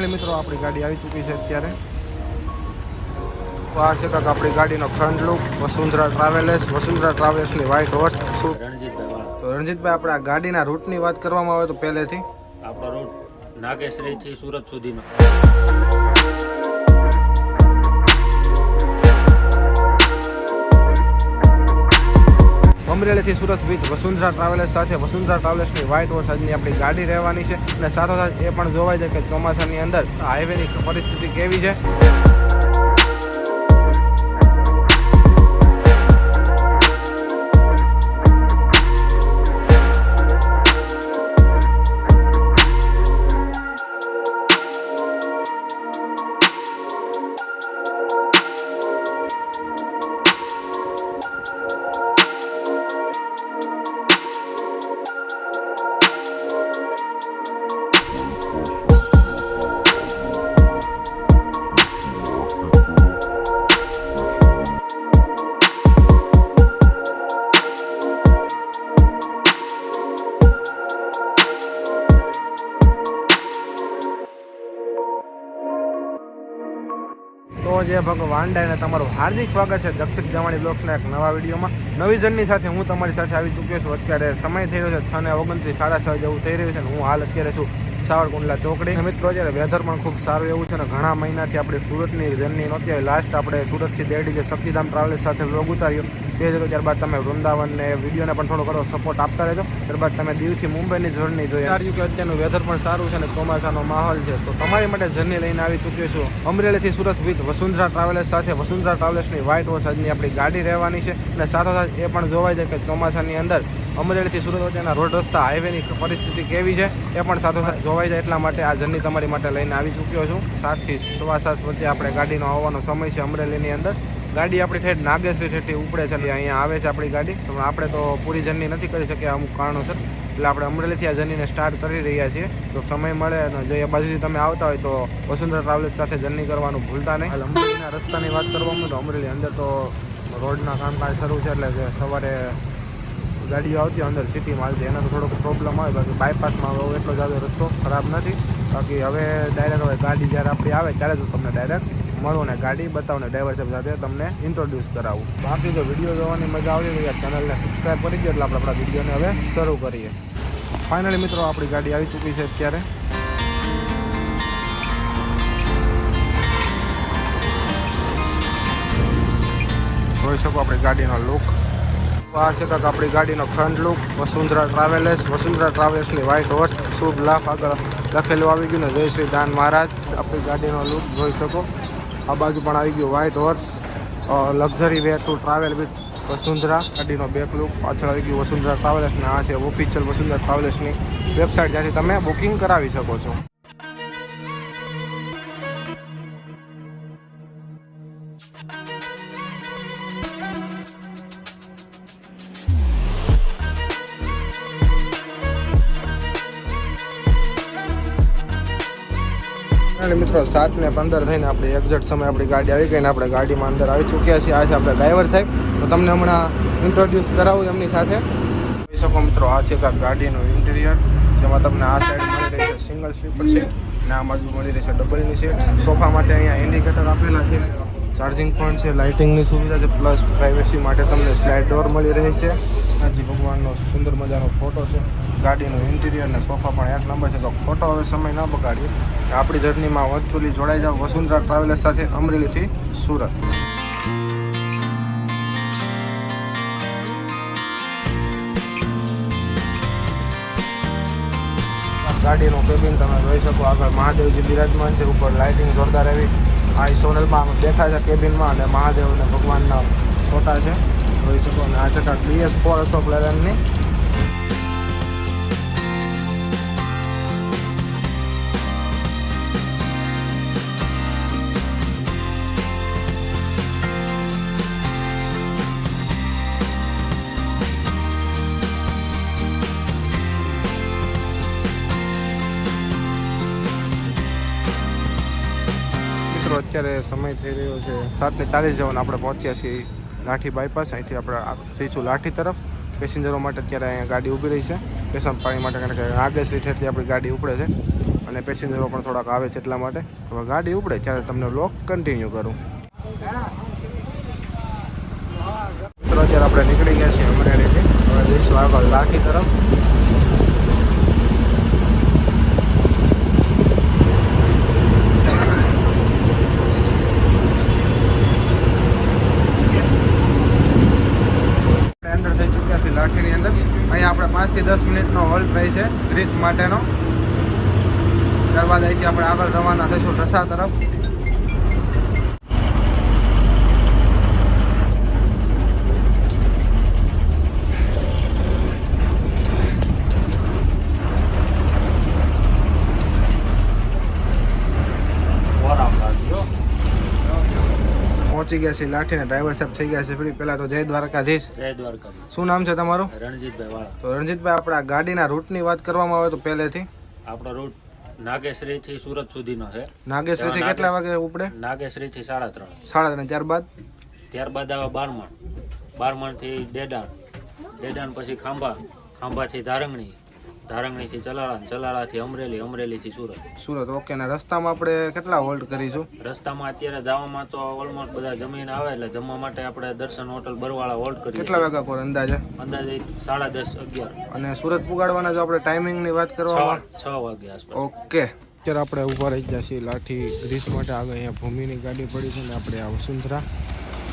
મિત્રો આપણી ગાડી આવી ચૂકી છે અત્યારે. તો આ છે કાંક આપણી ગાડીનો ફ્રન્ટ લુક. વસુંધરા ટ્રાવેલ્સની વ્હાઇટ હોર્સ. શું તો રણજીતભાઈ, આપણે આ ગાડીના રૂટની વાત કરવામાં આવે તો પહેલેથી આપણો રૂટ નાગેશ્વરીથી સુરત સુધીનો. અમરેલીથી સુરત વિથ વસુંધરા ટ્રાવેલ્સ સાથે વસુંધરા ટ્રાવેલ્સની વ્હાઇટ હોર્સ આજની આપણી ગાડી રહેવાની છે. અને સાથોસાથ એ પણ જોવાય છે કે ચોમાસાની અંદર હાઈવેની પરિસ્થિતિ કેવી છે. તો જય ભગવાન ડાયને તમારું હાર્દિક સ્વાગત છે દક્ષિત જવાણી બ્લોગ્સના એક નવા વિડીયોમાં. નવી જર્ની સાથે હું તમારી સાથે આવી ચૂક્યો છું. અત્યારે સમય થઈ રહ્યો છે 6:29, 6:30 જેવું થઈ રહ્યું છે. અને હું હાલ અત્યારે છું સાવરકુંડલા ચોકડી. મિત્રો, અત્યારે વેધર પણ ખૂબ સારું એવું છે. અને ઘણા મહિનાથી આપણે સુરતની જર્ની નહોતી આવી. લાસ્ટ આપણે સુરતથી દેરડી જે શક્તિધામ ટ્રાવેલ્સ સાથે વ્લોગ ઉતાર્યો તે જ. ત્યારબાદ તમે વૃંદાવનને વિડીયોને પણ થોડો ઘણો સપોર્ટ આપતા રહેજો. ત્યારબાદ તમે દીવથી મુંબઈની જર્ની જોઈ આવ્યું કે અત્યારનું વેધર પણ સારું છે અને ચોમાસાનો માહોલ છે. તો તમારી માટે જર્ની લઈને આવી ચૂક્યો છું અમરેલીથી સુરત વિથ વસુંધરા ટ્રાવેલ્સ સાથે વસુંધરા ટ્રાવેલ્સની વ્હાઇટ હોર્સ આજની આપણી ગાડી રહેવાની છે. અને સાથોસાથ એ પણ જોવાય છે કે ચોમાસાની અંદર અમરેલીથી સુરત વચ્ચેના રોડ રસ્તા હાઈવેની પરિસ્થિતિ કેવી છે એ પણ સાથોસાથ જોવાઈ જાય. એટલા માટે આ જર્ની તમારી માટે લઈને આવી ચૂક્યો છું. 7 થી 7:15 વચ્ચે આપણે ગાડીનો આવવાનો સમય છે અમરેલીની અંદર. ગાડી આપણી ઠેઠ નાગેશ્વરી ઠેઠથી ઉપડે છે. અહીંયા આવે છે આપણી ગાડી. તો આપણે તો પૂરી જર્ની નથી કરી શક્યા અમુક કારણોસર. એટલે આપણે અમરેલીથી આ જર્નીને સ્ટાર્ટ કરી રહ્યા છીએ. તો સમય મળે અને જો એ બાજુથી તમે આવતા હોય તો વસુંધરા ટ્રાવેલ્સ સાથે જર્ની કરવાનું ભૂલતા નહીં. હાલ અમરેલીના રસ્તાની વાત કરવામાં તો અમરેલી અંદર તો રોડના કામકાજ શરૂ છે. એટલે કે સવારે ગાડીઓ આવતી અંદર સિટીમાં આવતી એનો તો થોડોક પ્રોબ્લેમ આવે. બાકી બાયપાસમાં હવે એટલો જ રસ્તો ખરાબ નથી. બાકી હવે ડાયરેક્ટ હવે ગાડી જ્યારે આપણી આવે ત્યારે જ તમને ડાયરેક્ટ મળું ને ગાડી બતાવું ને ડ્રાઈવર સાહેબ સાથે તમને ઇન્ટ્રોડ્યુસ કરાવું. બાકી જો વિડીયો જોવાની મજા આવતી હોય ચેનલને સબસ્ક્રાઈબ કરી દો. એટલે આપણે આપણા વિડીયોને હવે શરૂ કરીએ. ફાઇનલી મિત્રો આપણી ગાડી આવી ચૂકી છે અત્યારે. જોઈ શકો આપણી ગાડીનો લુક. આ છે કાંક આપણી ગાડીનો ફ્રન્ટ લુક. વસુંધરા ટ્રાવેલ્સની વ્હાઇટ હોર્સ. શુભ લાભ આગળ લખેલું આવી ગયું ને જય શ્રી દાન મહારાજ. આપણી ગાડીનો લુક જોઈ શકો. આ બાજુ પણ આવી ગયું white horse. Luxury way to travel with Vasundhara. ગાડીનો બેક લુક પાછળ આવી ગયું વસુંધરા ટ્રાવેલ્સ. ને આ છે ઓફિશિયલ વસુંધરા ટ્રાવેલ્સની વેબસાઇટ જ્યાંથી તમે બુકિંગ કરાવી શકો છો. મિત્રો 7:15 થઈને આપણી એક્ઝેક્ટ સમય આપણી ગાડી આવી ગઈ ને આપણે ગાડીમાં અંદર આવી ચૂક્યા છીએ. આ છે આપણે ડ્રાઈવર સાહેબ. તો તમને હમણાં ઇન્ટ્રોડ્યુસ કરાવું એમની સાથે. જોઈ શકો મિત્રો, આ છે કાંક ગાડીનું ઇન્ટિરિયર. જેમાં તમને આ સાઈડ મળી રહી છે સિંગલ સ્લીપર સીટ ને આ બાજુ મળી રહી છે ડબલની સીટ. સોફા માટે અહીંયા ઇન્ડિકેટર આપેલા છે. ચાર્જિંગ પોઈન્ટ છે, લાઇટિંગની સુવિધા છે, પ્લસ પ્રાઇવેસી માટે તમને સ્લાઇડ ડોર મળી રહી છે. હાજી ભગવાનનો સુંદર મજાનો ફોટો છે. ગાડીનું ઇન્ટિરિયર ને સોફા પણ એક નંબર છે. તો ફોટો હવે સમય ન બગાડીએ. આપણી જર્નીમાં વર્ચ્યુઅલી જોડાઈ જાવ વસુંધરા ટ્રાવેલ્સ સાથે અમરેલીથી સુરત. ગાડીનું કેબિન તમે જોઈ શકો. આગળ મહાદેવજી બિરાજમાન છે. ઉપર લાઇટિંગ જોરદાર એવી આ સોનલમાં દેખાય છે કેબિનમાં. અને મહાદેવ અને ભગવાનના ફોટા છે જોઈ શકો. અને આ છે કાંક BS4 અશોક લેલેન્ડની. અત્યારે સમય થઈ રહ્યો છે 7:40 જેવો. આપણે પહોંચ્યા છીએ લાઠી બાયપાસ. અહીંથી આપણે જઈશું લાઠી તરફ. પેસેન્જરો માટે અત્યારે અહીંયા ગાડી ઊભી રહી છે પેશન પાણી માટે. કારણ કે નાગેશ્વરી ઠેઠથી આપણી ગાડી ઉપડે છે. અને પેસેન્જરો પણ થોડાક આવે છે એટલા માટે હવે ગાડી ઉપડે ત્યારે તમને વ્લોગ કન્ટિન્યુ કરું. મિત્રો અત્યારે આપણે નીકળી ગયા છીએ અમરેલીથી. હવે જઈશું આગળ લાઠી તરફ. અંદર થઈ ચૂક્યા છીએ લાઠીની અંદર. અહીંયા આપણે 5 થી 10 મિનિટનો હોલ્ટ રહી છે ગ્રીસ માટેનો. ત્યારબાદ અહીંથી આપણે આગળ રવાના થઈશું ઢસા તરફ. પહોંચી ગયા છીએ લાઠીને. ડ્રાઈવર સાહેબ થઈ ગયા છે ફ્રી. પહેલા તો જય દ્વારકાધીશ. જય દ્વારકાધીશ. શું નામ છે તમારું? રણજીતભાઈ વાળા. તો રણજીતભાઈ, આપણા ગાડીના રૂટની વાત કરવામાં આવે તો પહેલેથી આપણો રૂટ નાગેશ્રી થી સુરત સુધીનો છે. નાગેશ્રીથી કેટલા વાગે ઉપડે? નાગેશ્રી થી 3:30. 3:30. ત્યારબાદ આવે બારમણ થી ડેડાણ પછી ખાંભા થી ધારંગણી થી ચલાળા થી અમરેલી થી સુરત. ઓકે. ને રસ્તામાં આપણે કેટલા હોલ્ટ કરીશું? રસ્તામાં અત્યારે જવામાં તો ઓલમોસ્ટ બધા જમીન આવે એટલે જમવા માટે આપણે દર્શન હોટલ બરવાળા હોલ્ટ કરીએ. કેટલા વાગ્યા પર અંદાજે? 10:30-11. અને સુરત પુગાડવાના જો આપણે ટાઈમિંગની વાત કરવામાં 6 વાગે આસપાસ. ઓકે. અત્યારે આપણે ઊભા રહી ગયા છીએ લાઠી ગ્રીસ માટે. આગળ અહીંયા ભૂમિની ગાડી પડી છે ને આપણે આ વસુંધરા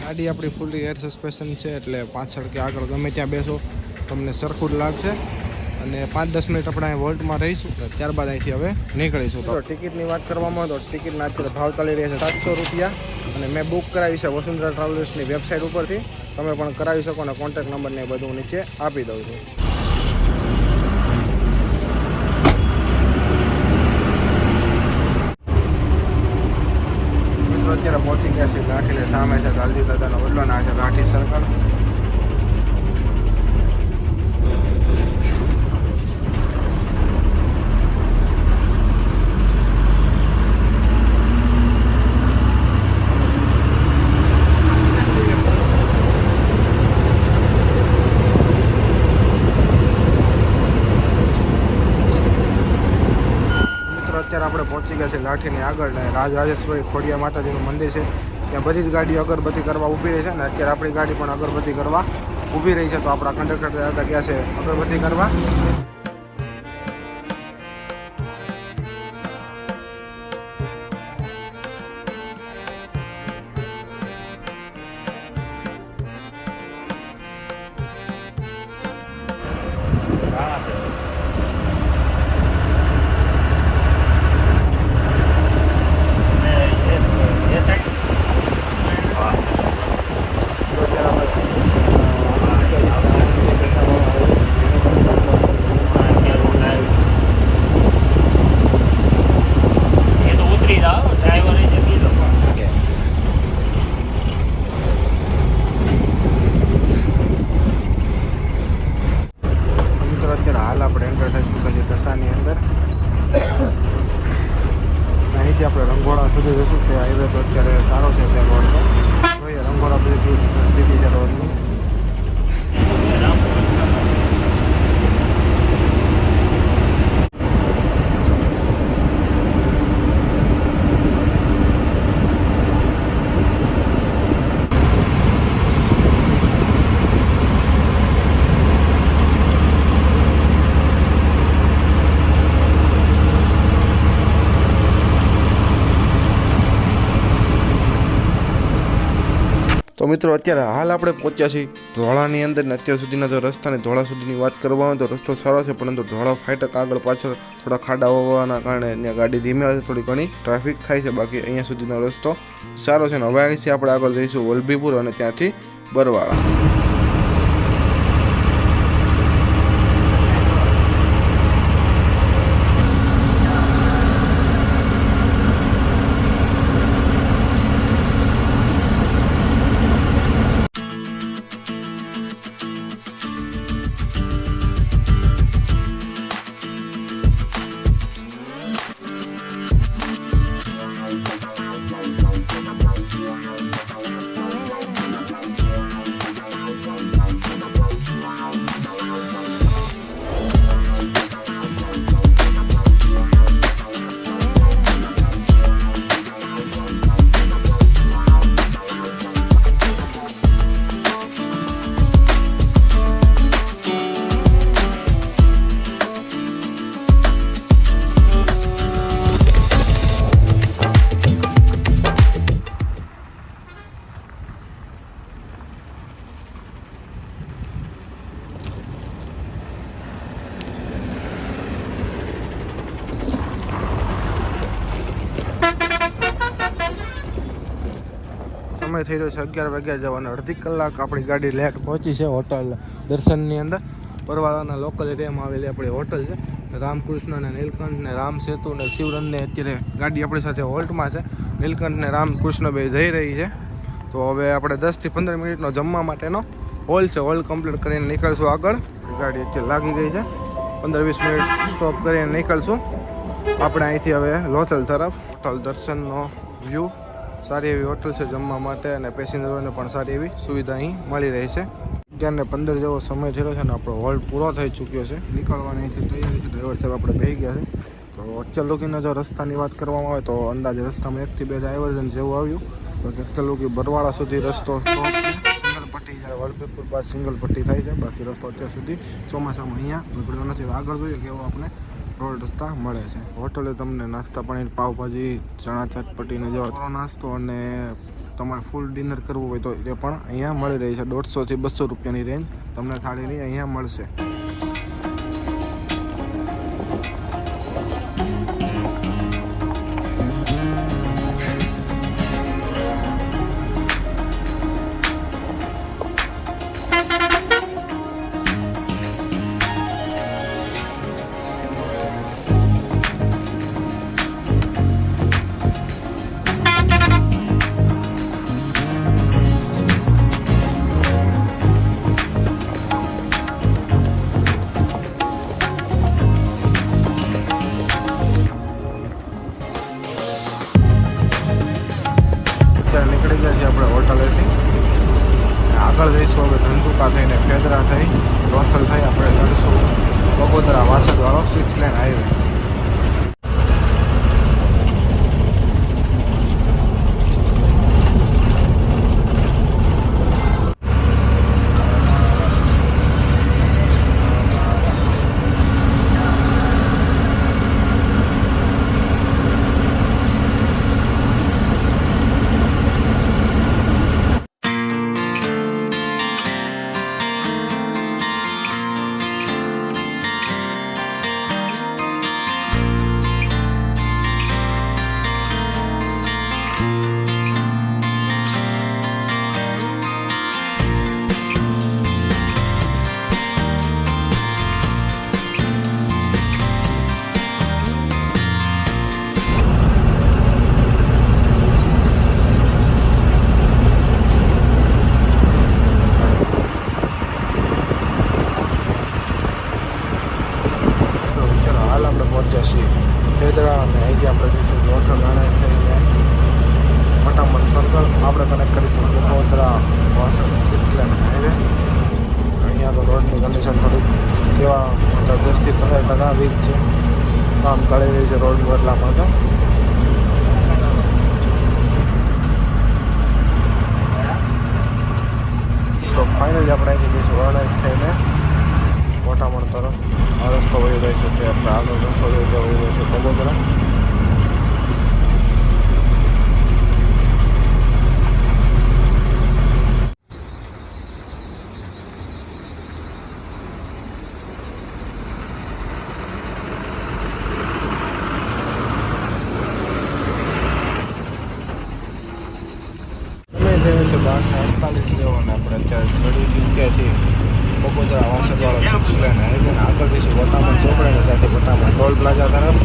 ગાડી આપણી ફૂલી એર સસ્પેન્શન છે એટલે પાછળ કે આગળ ગમે ત્યાં બેસો તમને સરખું જ લાગશે. અને 5-10 મિનિટ આપણે અહીં વોલ્ટમાં રહીશું ત્યારબાદ અહીંથી હવે નીકળીશું. તો ટિકિટની વાત કરવામાં તો ટિકિટના અત્યારે ભાવ ચાલી રહ્યા છે 700 રૂપિયા. અને મેં બુક કરાવી છે વસુંધરા ટ્રાવેલ્સની વેબસાઇટ ઉપરથી. તમે પણ કરાવી શકો અને કોન્ટેક્ટ નંબરને બધું નીચે આપી દઉં છું. મિત્રો અત્યારે પહોંચી ગયા છે લાઠીને. સામે છે ગાંધી દાદાનો વડલો ના છે લાઠી સર્કલ. અત્યારે આપણે પહોંચી ગયા છે લાઠીની આગળ ને રાજરાજેશ્વરી ખોડિયા માતાજીનું મંદિર છે. ત્યાં બધી જ ગાડીઓ અગરબત્તી કરવા ઊભી રહી છે ને અત્યારે આપણી ગાડી પણ અગરબત્તી કરવા ઊભી રહી છે. તો આપણા કંડક્ટર દાદા ગયા છે અગરબત્તી કરવા. હાલ આપણે એન્ટર થઈ ચૂક્યા છીએ ઢસાની અંદર. અહીંથી આપણે રંગોળા સુધી જઈશું. તે હાઈવે તો અત્યારે સારો છે ત્યાં રોડ તો જોઈએ. રંગોળા બધી સ્થિતિ છે રોડની. તો મિત્રો અત્યારે હાલ આપણે પહોંચ્યા છીએ ધોળાની અંદર ને અત્યાર સુધીના જો રસ્તાને ધોળા સુધીની વાત કરવામાં તો રસ્તો સારો છે, પરંતુ ધોળા ફાટક આગળ પાછળ થોડા ખાડા હોવાના કારણે ત્યાં ગાડી ધીમે આવે થોડી ઘણી ટ્રાફિક થાય છે. બાકી અહીંયા સુધીનો રસ્તો સારો છે ને હવે અહીંથી આપણે આગળ જઈશું વલભીપુર અને ત્યાંથી બરવાળા. સમય થઈ રહ્યો છે 11 વાગ્યા જવાનો. અડધી કલાક આપણી ગાડી લેટ પહોંચી છે હોટલ દર્શનની અંદર. બરવાળાના લોકલ એરિયામાં આવેલી આપણી હોટલ છે. રામકૃષ્ણ ને નીલકંઠ ને રામ સેતુ ને શિવરનને અત્યારે ગાડી આપણી સાથે હોલ્ટમાં છે. નીલકંઠ ને રામકૃષ્ણ બે જઈ રહી છે. તો હવે આપણે 10 થી 15 મિનિટનો જમવા માટેનો હોલ છે. હોલ કમ્પ્લીટ કરીને નીકળશું આગળ. ગાડી અત્યારે લાગી ગઈ છે. 15-20 મિનિટ સ્ટોપ કરીને નીકળશું આપણે અહીંથી હવે લોથલ તરફ. હોટલ દર્શનનો વ્યૂ સારી એવી હોટલ છે જમવા માટે અને પેસેન્જરોને પણ સારી એવી સુવિધા અહીં મળી રહી છે. 11:15 જેવો સમય થયો છે અને આપણો હોલ્ડ પૂરો થઈ ચૂક્યો છે. નીકળવાની અહીંથી તૈયારી છે. ડ્રાઈવર સાહેબ આપણે બેસી ગયા છે. તો અત્યાર લગીને જો રસ્તાની વાત કરવામાં આવે તો અંદાજે રસ્તામાં 1 થી 2 ડાયવર્ઝન જેવું આવ્યું. તો અત્યાર લગી બરવાળા સુધી રસ્તો સિંગલ પટ્ટી, જ્યારે વલભીપુર બાદ સિંગલ પટ્ટી થાય છે. બાકી રસ્તો અત્યાર સુધી ચોમાસામાં અહીંયા બગડ્યો નથી. આગળ જોઈએ કેવો આપણે રોડ રસ્તા મળે છે. હોટલે તમને નાસ્તા પાણી, પાવભાજી, ચણા ચટપટીને જેવો નાસ્તો અને તમારે ફૂલ ડિનર કરવું હોય તો એ પણ અહીંયા મળી રહી છે. 150 થી 200 રૂપિયાની રેન્જ તમને થાળીની અહીંયા મળશે. નીકળી ગયા છીએ આપણે હોટલેથી. આગળ જઈશું હવે ધંધુકા થઈને ફેદરા થઈ લોથલ થઈ આપણે ચડશું બગોદરા વાસદવાળો 6 લેન હાઈવે. ફેદરા અને અહીંથી આપણે જઈશું લોથલ અને થઈને ફટાફટ સર્કલ આપણે કનેક્ટ કરીશું બગોદરા વાસદ 6 લેન હાઈવે. અહીંયા તો રોડની કન્ડિશન થોડીક કેવા 10 થી 15% વીક છે. કામ ચાલી રહ્યું છે રોડનું એટલામાં તો ફાઇનલી આપણે અહીંથી જઈશું વરણાઈ થઈને મોટામણ તરફ. આ રસ્તો વહી રહ્યો છે તે આપણે આગળ રસ્તો વહી રહ્યો છે બગોદરા. સમય થયો છે 12:48 જેવો અને આપણે અત્યારે ચડી ચૂક્યા છીએ બગોદરા વાસદવાળો 6 લેન હાઈવે. આગળ જઈશું વટામણ ચોકડે ને ત્યાંથી વટામણ ટોલ પ્લાઝા તરફ.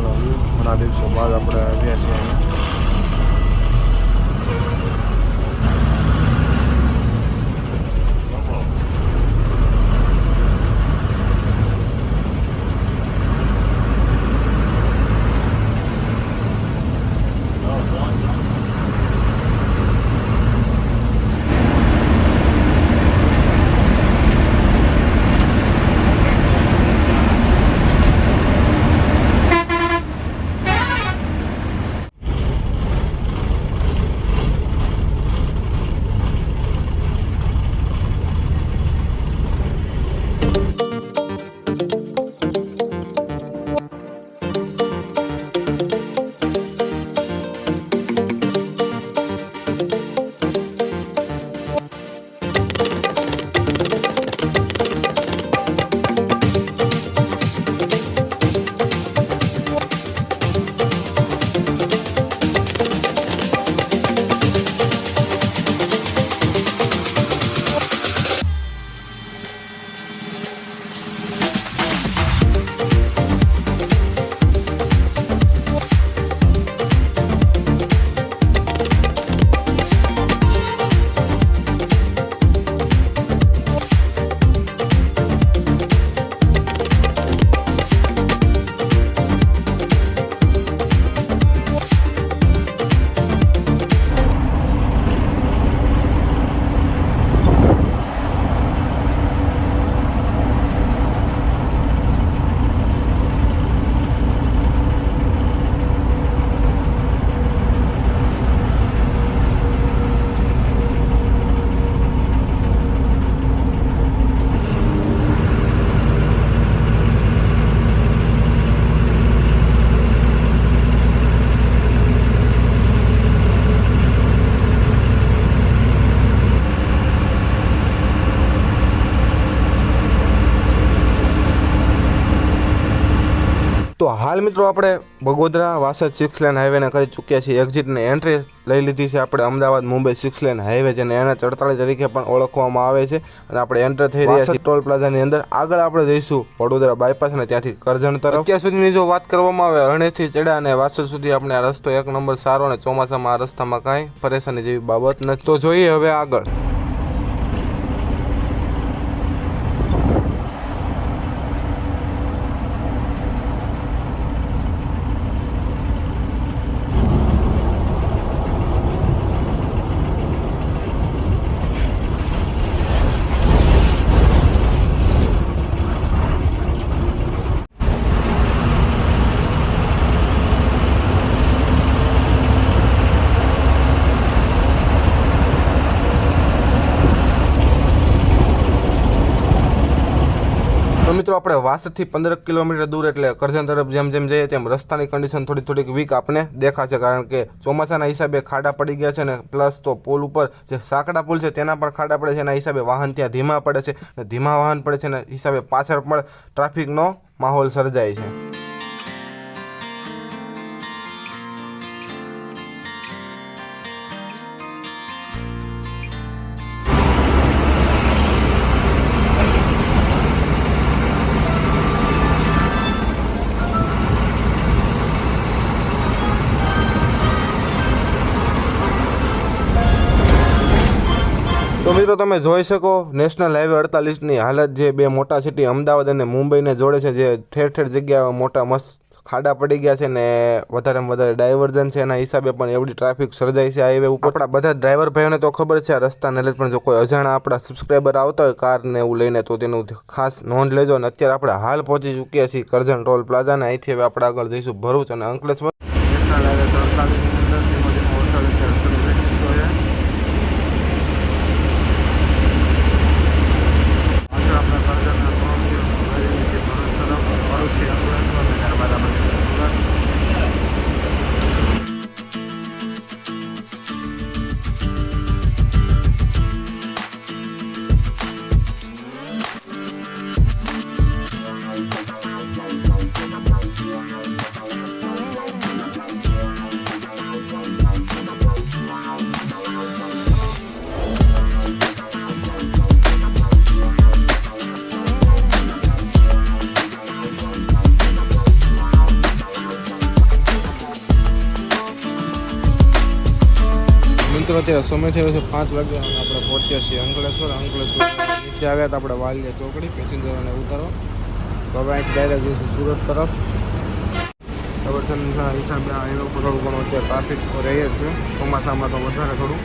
બાજુનો વ્યૂ. ઘણા દિવસો બાદ આપણે આવ્યા છીએ અહીંયા. તો હાલ મિત્રો આપણે બગોદરા વાસદ 6 લેન હાઈવેને કરી ચૂક્યા છીએ. એક્ઝિટને એન્ટ્રી લઈ લીધી છે આપણે અમદાવાદ મુંબઈ 6 લેન હાઈવે, જેને NH48 તરીકે પણ ઓળખવામાં આવે છે. અને આપણે એન્ટર થઈ રહ્યા છીએ ટોલ પ્લાઝાની અંદર. આગળ આપણે જઈશું વડોદરા બાયપાસ અને ત્યાંથી કરજણ તરફ. અત્યાર સુધીની જો વાત કરવામાં આવે, અરણેજથી ચડ્યા અને વાસદ સુધી આપણે આ રસ્તો 1 નંબર સારો, અને ચોમાસામાં આ રસ્તામાં કાંઈ પરેશાની જેવી બાબત નથી. તો જોઈએ હવે આગળ. મિત્રો આપણે વાસદથી 15 કિલોમીટર દૂર એટલે કરજણ તરફ જેમ જેમ જઈએ તેમ રસ્તાની કન્ડિશન થોડીક વીક આપણે દેખાશે, કારણ કે ચોમાસાના હિસાબે ખાડા પડી ગયા છે, ને પ્લસ તો પુલ ઉપર જે સાંકડા પુલ છે તેના પણ ખાડા પડે છે. એના હિસાબે વાહન ત્યાં ધીમા પડે છે, અને ધીમા વાહન પડે છે એના હિસાબે પાછળ પણ ટ્રાફિકનો માહોલ સર્જાય છે. તો મિત્રો તમે જોઈ શકો નેશનલ હાઈવે 48ની હાલત, જે બે મોટા સિટી અમદાવાદ અને મુંબઈને જોડે છે, જે ઠેર ઠેર જગ્યાએ મોટા મસ્ત ખાડા પડી ગયા છે, ને વધારેમાં વધારે ડાયવર્ઝન છે. એના હિસાબે પણ એવડી ટ્રાફિક સર્જાય છે હાઈવે ઉપર. આપણા બધા ડ્રાઈવર ભાઈઓને તો ખબર છે આ રસ્તાને લઈને, પણ જો કોઈ અજાણા આપણા સબસ્ક્રાઈબર આવતા હોય કાર ને એવું લઈને, તો તેનું ખાસ નોંધ લેજો. અને અત્યારે આપણે હાલ પહોંચી ચૂક્યા છીએ કરજણ ટોલ પ્લાઝા, ને અહીંથી હવે આપણે આગળ જઈશું ભરૂચ અને અંકલેશ્વર. નેશનલ હાઈવે 48 મિત્રો અત્યારે સમય થયો છે 5 વાગ્યા અને આપણે પહોંચ્યા છીએ અંકલેશ્વર નીચે આવ્યા હતા આપણે વાલિયા ચોકડી પેસેન્જરોને ઉતારો. તો હવે અહીં ડાયરેક્ટ જઈશું સુરત તરફ. પ્રવર્તનના હિસાબે આ એનો થોડું ઘણું અત્યારે ટ્રાફિક તો રહે જ છે, ચોમાસામાં તો વધારે થોડું.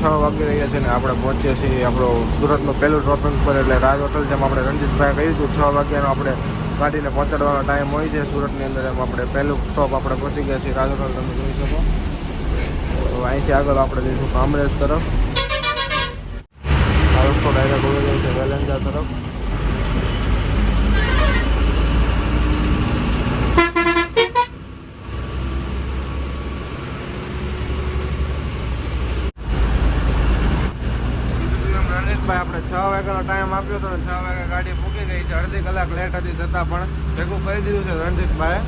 છ વાગી રહ્યા છે ને આપણે પહોંચ્યા છીએ આપણો સુરતનું પહેલું સ્ટોપિંગ પર, એટલે રાજ હોટલ. જેમ આપણે રણજીતભાઈ કહ્યું હતું 6 વાગ્યાનો આપણે ગાડીને પહોંચાડવાનો ટાઈમ હોય છે સુરતની અંદર, એમ આપણે પહેલું સ્ટોપ આપણે પહોંચી ગયા છીએ રાજ હોટલ, તમે જોઈ શકો. તો અહીંથી આગળ આપણે જઈશું કામરેજ તરફ. આ રસ્તો ડાયરેક્ટ ઉડી જાય છે વેલેન્જા તરફ. આપણે 6 વાગ્યાનો ટાઈમ આપ્યો હતો ને 6 વાગે ગાડી પૂકી ગઈ છે. અડધી કલાક લેટ હતી છતાં પણ ભેગું કરી દીધું છે રણજીતભાઈ.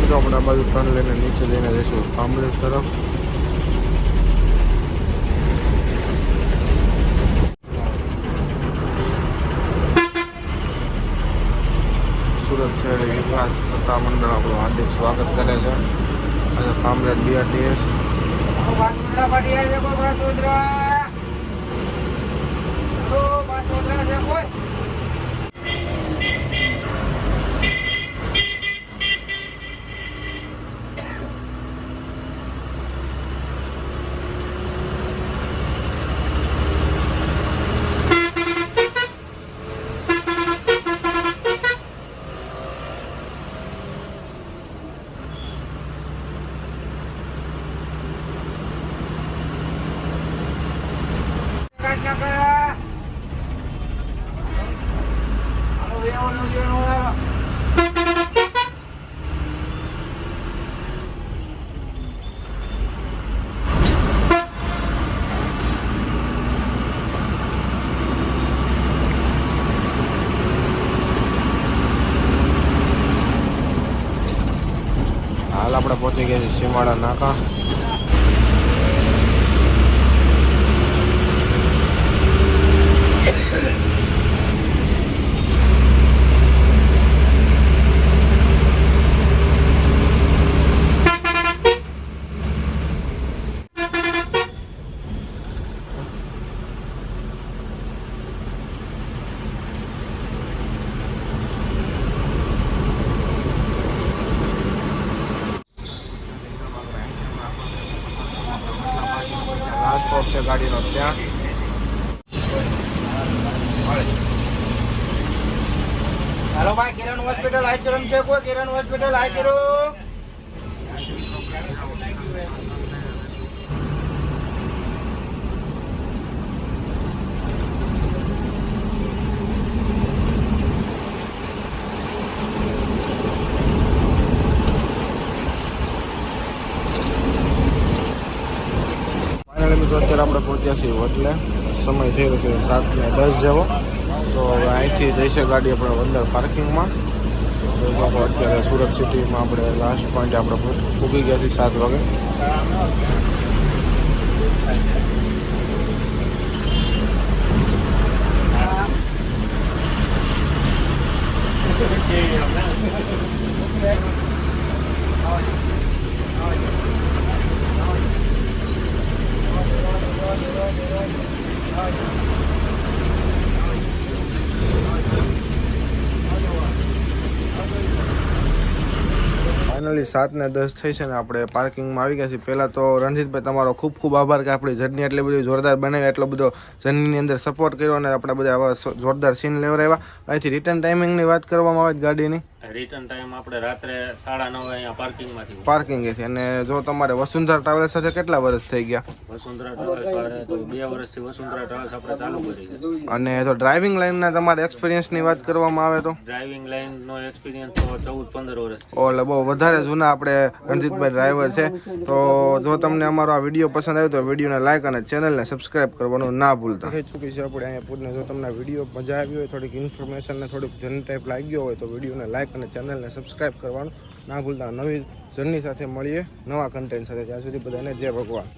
મિત્રો આપણે આ બાજુ ટર્ન લઈને નીચે જઈને જઈશું કામરેજ તરફ. સુરત શહેર વિકાસ સત્તા મંડળ આપણું હાર્દિક સ્વાગત કરે છે. આજે કામરેજ BRTS. હાલ આપણે પહોંચી ગયા છીએ સીમાડા નાકા. તો ત્યાં હાલો ભાઈ, કિરણ હોસ્પિટલ આઈચરમ છે કોઈ? કિરણ હોસ્પિટલ આઈચરમ. ફાઇનલી મિત્રો અત્યારે આપણે પહોંચ્યા છીએ હોટલે. સમય થઈ રહ્યો છે 7:10 જેવો. તો હવે અહીંથી જઈશે ગાડી આપણે અંદર પાર્કિંગમાં. તો અત્યારે સુરત સિટીમાં આપણે લાસ્ટ પોઈન્ટ આપણે પૂગી ગયા છીએ 7 વાગે. ફાઇનલી 7:10 થઈ છે ને આપણે પાર્કિંગમાં આવી ગયા છીએ. પહેલાં તો રણજીતભાઈ તમારો ખૂબ ખૂબ આભાર કે આપણી જર્ની એટલી બધી જોરદાર બનાવી, એટલો બધો જર્નીની અંદર સપોર્ટ કર્યો અને આપણે બધા આવા જોરદાર સીન લેવડાવ્યા. અહીંથી રિટર્ન ટાઈમિંગની વાત કરવામાં આવે ગાડીની રિટર્ન ટાઈમ આપણે રાત્રે 9:30 અહીંયા પાર્કિંગમાંથી પાર્કિંગ છે. અને જો તમારે વસુંધરા ટ્રાવેલ્સ સાથે કેટલા વર્ષ થઈ ગયા? વસુંધરા ટ્રાવેલ્સ વાળે તો 2 વર્ષથી વસુંધરા ટ્રાવેલ્સ આપણે ચાલુ કરી છે. અને જો ડ્રાઇવિંગ લાઇનના તમારા એક્સપિરિયન્સની વાત કરવામાં આવે તો ડ્રાઇવિંગ લાઇનનો એક્સપિરિયન્સ તો 14-15 વર્ષથી. ઓલે બહુ વધારે જૂના આપણે રણજીતભાઈ ડ્રાઈવર છે. તો જો તમને અમારો આ વિડીયો પસંદ આવ્યો તો વિડીયોને લાઇક અને ચેનલને સબસ્ક્રાઇબ કરવાનું ના ભૂલતા. થઈ ચૂકી છે આપણે અહીંયા પૂરને. જો તમને વિડીયો મજા આવી હોય, થોડીક ઇન્ફોર્મેશન ને થોડીક જર્ની ટાઈપ લાગ્યો હોય તો વિડીયોને લાઇક અને ચેનલને સબસ્ક્રાઇબ કરવાનું ના ભૂલતા. નવી જર્ની સાથે મળીએ, નવા કન્ટેન્ટ સાથે. ત્યાં સુધી બધાને જય ભગવાન.